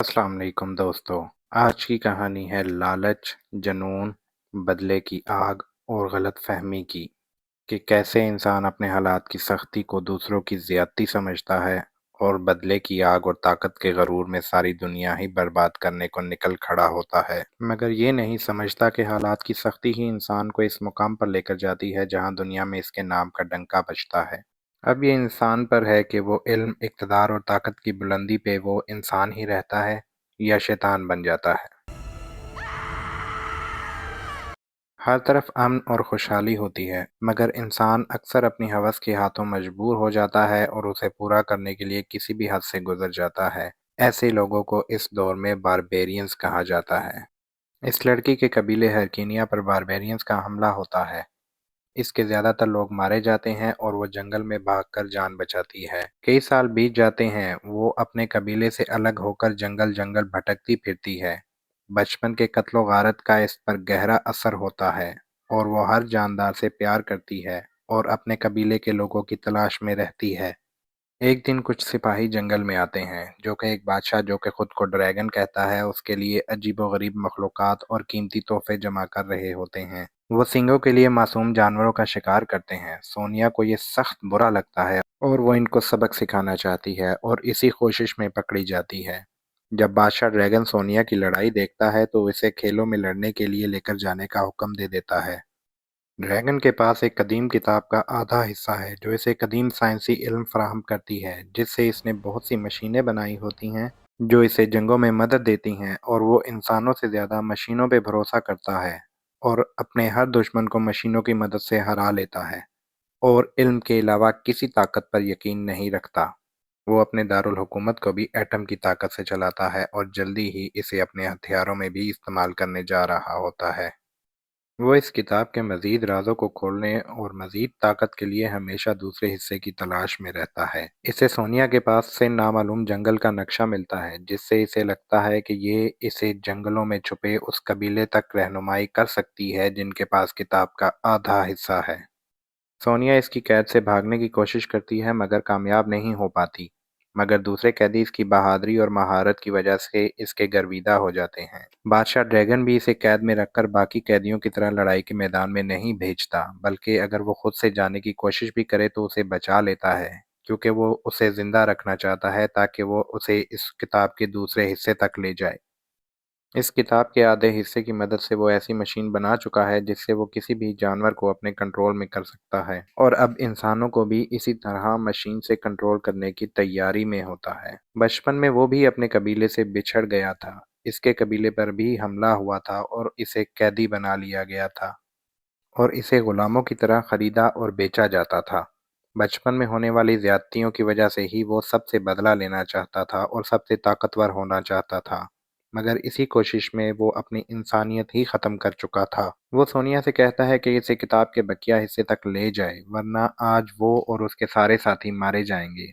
अस्सलाम वालेकुम दोस्तों। आज की कहानी है लालच, जुनून, बदले की आग और गलत फहमी की कि कैसे इंसान अपने हालात की सख्ती को दूसरों की ज़्यादती समझता है और बदले की आग और ताकत के गरूर में सारी दुनिया ही बर्बाद करने को निकल खड़ा होता है, मगर ये नहीं समझता कि हालात की सख्ती ही इंसान को इस मुकाम पर लेकर जाती है जहाँ दुनिया में इसके नाम का डंका बजता है। अब ये इंसान पर है कि वो इल्म, इक़्तिदार और ताकत की बुलंदी पे वो इंसान ही रहता है या शैतान बन जाता है। हर तरफ अमन और खुशहाली होती है, मगर इंसान अक्सर अपनी हवस के हाथों मजबूर हो जाता है और उसे पूरा करने के लिए किसी भी हद से गुजर जाता है। ऐसे लोगों को इस दौर में बारबेरियंस कहा जाता है। इस लड़की के कबीले हरकीनिया पर बारबेरियंस का हमला होता है। इसके ज़्यादातर लोग मारे जाते हैं और वो जंगल में भागकर जान बचाती है। कई साल बीत जाते हैं, वो अपने कबीले से अलग होकर जंगल जंगल भटकती फिरती है। बचपन के कत्लो गारत का इस पर गहरा असर होता है और वो हर जानदार से प्यार करती है और अपने कबीले के लोगों की तलाश में रहती है। एक दिन कुछ सिपाही जंगल में आते हैं जो कि एक बादशाह, जो कि खुद को ड्रैगन कहता है, उसके लिए अजीबोगरीब मखलूक़ात और कीमती तोहफे जमा कर रहे होते हैं। वो सींगों के लिए मासूम जानवरों का शिकार करते हैं। सोनिया को ये सख्त बुरा लगता है और वो इनको सबक सिखाना चाहती है और इसी कोशिश में पकड़ी जाती है। जब बादशाह ड्रैगन सोनिया की लड़ाई देखता है तो इसे खेलों में लड़ने के लिए लेकर जाने का हुक्म दे देता है। ड्रैगन के पास एक कदीम किताब का आधा हिस्सा है जो इसे कदीम साइंसी इल्म फराहम करती है, जिससे इसने बहुत सी मशीनें बनाई होती हैं जो इसे जंगों में मदद देती हैं, और वो इंसानों से ज़्यादा मशीनों पे भरोसा करता है और अपने हर दुश्मन को मशीनों की मदद से हरा लेता है और इल्म के अलावा किसी ताकत पर यकीन नहीं रखता। वो अपने दारुल हुकूमत को भी एटम की ताकत से चलाता है और जल्दी ही इसे अपने हथियारों में भी इस्तेमाल करने जा रहा होता है। वो इस किताब के मज़ीद राज़ों को खोलने और मज़ीद ताकत के लिए हमेशा दूसरे हिस्से की तलाश में रहता है। इसे सोनिया के पास से नामालूम जंगल का नक्शा मिलता है, जिससे इसे लगता है कि ये इसे जंगलों में छुपे उस कबीले तक रहनुमाई कर सकती है जिनके पास किताब का आधा हिस्सा है। सोनिया इसकी कैद से भागने की कोशिश करती है मगर कामयाब नहीं हो पाती, मगर दूसरे कैदी इसकी बहादुरी और महारत की वजह से इसके गर्विदा हो जाते हैं। बादशाह ड्रैगन भी इसे कैद में रखकर बाकी कैदियों की तरह लड़ाई के मैदान में नहीं भेजता, बल्कि अगर वो खुद से जाने की कोशिश भी करे तो उसे बचा लेता है, क्योंकि वो उसे जिंदा रखना चाहता है ताकि वो उसे इस किताब के दूसरे हिस्से तक ले जाए। इस किताब के आधे हिस्से की मदद से वो ऐसी मशीन बना चुका है जिससे वो किसी भी जानवर को अपने कंट्रोल में कर सकता है, और अब इंसानों को भी इसी तरह मशीन से कंट्रोल करने की तैयारी में होता है। बचपन में वो भी अपने कबीले से बिछड़ गया था। इसके कबीले पर भी हमला हुआ था और इसे कैदी बना लिया गया था और इसे गुलामों की तरह खरीदा और बेचा जाता था। बचपन में होने वाली ज्यादतियों की वजह से ही वो सबसे बदला लेना चाहता था और सबसे ताकतवर होना चाहता था, मगर इसी कोशिश में वो अपनी इंसानियत ही ख़त्म कर चुका था। वो सोनिया से कहता है कि इसे किताब के बकिया हिस्से तक ले जाए, वरना आज वो और उसके सारे साथी मारे जाएंगे।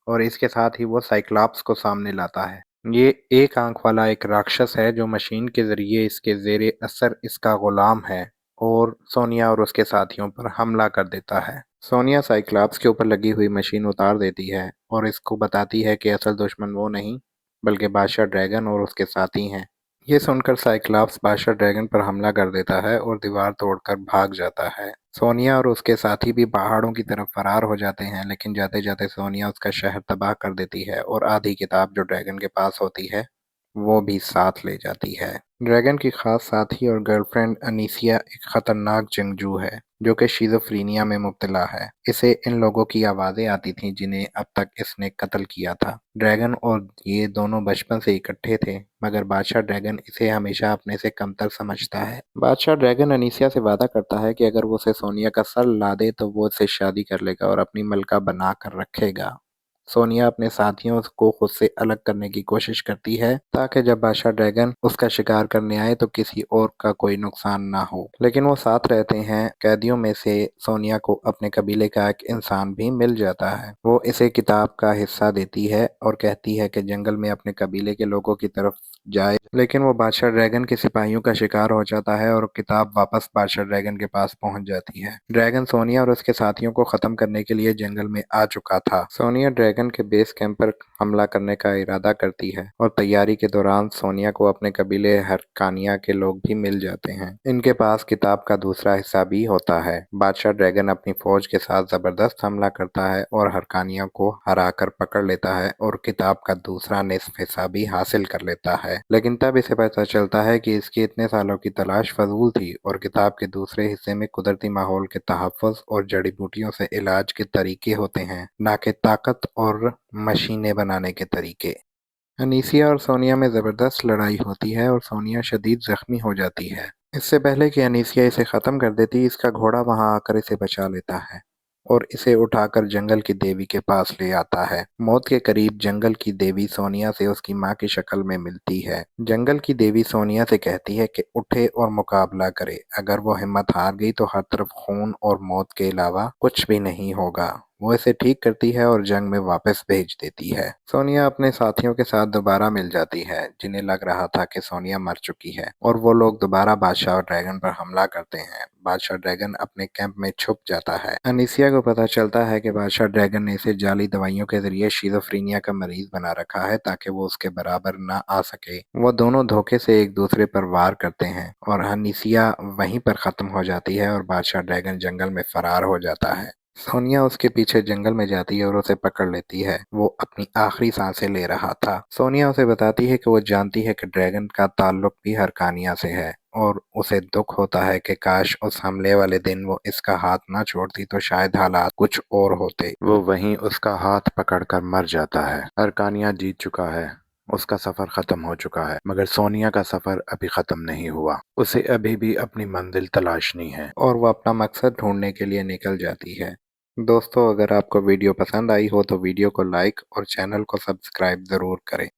और इसके साथ ही वो साइक्लॉप्स को सामने लाता है। ये एक आंख वाला एक राक्षस है जो मशीन के ज़रिए इसके ज़ेरे असर इसका गुलाम है और सोनिया और उसके साथियों पर हमला कर देता है। सोनिया साइक्लॉप्स के ऊपर लगी हुई मशीन उतार देती है और इसको बताती है कि असल दुश्मन वो नहीं, बल्कि बादशाह ड्रैगन और उसके साथी हैं। ये सुनकर साइक्लॉप्स बादशाह ड्रैगन पर हमला कर देता है और दीवार तोड़कर भाग जाता है। सोनिया और उसके साथी भी पहाड़ों की तरफ फरार हो जाते हैं, लेकिन जाते जाते सोनिया उसका शहर तबाह कर देती है और आधी किताब जो ड्रैगन के पास होती है वो भी साथ ले जाती है। ड्रैगन की खास साथी और गर्लफ्रेंड अनीसिया एक खतरनाक जंगजू है जो कि शिज़ोफ्रीनिया में मुब्तला है। इसे इन लोगों की आवाज़ें आती थीं जिन्हें अब तक इसने कत्ल किया था। ड्रैगन और ये दोनों बचपन से इकट्ठे थे, मगर बादशाह ड्रैगन इसे हमेशा अपने से कमतर समझता है। बादशाह ड्रैगन अनीसिया से वादा करता है कि अगर वो उसे सोनिया का सर ला दे तो वो उससे शादी कर लेगा और अपनी मलका बना कर रखेगा। सोनिया अपने साथियों को खुद से अलग करने की कोशिश करती है ताकि जब बादशाह ड्रैगन उसका शिकार करने आए तो किसी और का कोई नुकसान ना हो, लेकिन वो साथ रहते हैं। कैदियों में से सोनिया को अपने कबीले का एक इंसान भी मिल जाता है। वो इसे किताब का हिस्सा देती है और कहती है कि जंगल में अपने कबीले के लोगों की तरफ जाए, लेकिन वो बादशाह ड्रैगन के सिपाहियों का शिकार हो जाता है और किताब वापस बादशाह ड्रैगन के पास पहुंच जाती है। ड्रैगन सोनिया और उसके साथियों को खत्म करने के लिए जंगल में आ चुका था। सोनिया ड्रैगन ड्रैगन के बेस कैंप पर हमला करने का इरादा करती है और तैयारी के दौरान सोनिया को अपने कबीले हरकानिया के लोग भी मिल जाते हैं। इनके पास किताब का दूसरा हिस्सा भी होता है। बादशाह ड्रैगन अपनी फौज के साथ जबरदस्त हमला करता है और हरकानिया को हराकर पकड़ लेता है और किताब का दूसरा निस्फ हिस्सा भी हासिल कर लेता है। लेकिन तब इसे पता चलता है कि इसकी इतने सालों की तलाश फजूल थी और किताब के दूसरे हिस्से में कुदरती माहौल के तहफ़्फ़ुज़ और जड़ी बूटियों से इलाज के तरीके होते हैं, ना कि ताकत और मशीनें बनाने के तरीके। अनीसिया और सोनिया में ज़बरदस्त लड़ाई होती है और सोनिया शदीद ज़ख्मी हो जाती है। इससे पहले कि अनीसिया इसे ख़त्म कर देती, इसका घोड़ा वहां आकर इसे बचा लेता है और इसे उठाकर जंगल की देवी के पास ले आता है। मौत के करीब जंगल की देवी सोनिया से उसकी माँ की शक्ल में मिलती है। जंगल की देवी सोनिया से कहती है कि उठे और मुकाबला करे। अगर वो हिम्मत हार गई तो हर तरफ खून और मौत के अलावा कुछ भी नहीं होगा। वो इसे ठीक करती है और जंग में वापस भेज देती है। सोनिया अपने साथियों के साथ दोबारा मिल जाती है, जिन्हें लग रहा था कि सोनिया मर चुकी है, और वो लोग दोबारा बादशाह और ड्रैगन पर हमला करते हैं। बादशाह ड्रैगन अपने कैंप में छुप जाता है। अनीसिया को पता चलता है कि बादशाह ड्रैगन ने इसे जाली दवाइयों के जरिए शिज़ोफ्रेनिया का मरीज बना रखा है ताकि वो उसके बराबर ना आ सके। वो दोनों धोखे से एक दूसरे पर वार करते हैं और अनीसिया वहीं पर खत्म हो जाती है और बादशाह ड्रैगन जंगल में फरार हो जाता है। सोनिया उसके पीछे जंगल में जाती है और उसे पकड़ लेती है। वो अपनी आखिरी सांसें ले रहा था। सोनिया उसे बताती है कि वो जानती है कि ड्रैगन का ताल्लुक भी हरकानिया से है और उसे दुख होता है कि काश उस हमले वाले दिन वो इसका हाथ ना छोड़ती तो शायद हालात कुछ और होते। वो वहीं उसका हाथ पकड़कर मर जाता है। हरकानिया जीत चुका है, उसका सफर खत्म हो चुका है, मगर सोनिया का सफर अभी खत्म नहीं हुआ। उसे अभी भी अपनी मंजिल तलाशनी है और वो अपना मकसद ढूंढने के लिए निकल जाती है। दोस्तों, अगर आपको वीडियो पसंद आई हो तो वीडियो को लाइक और चैनल को सब्सक्राइब ज़रूर करें।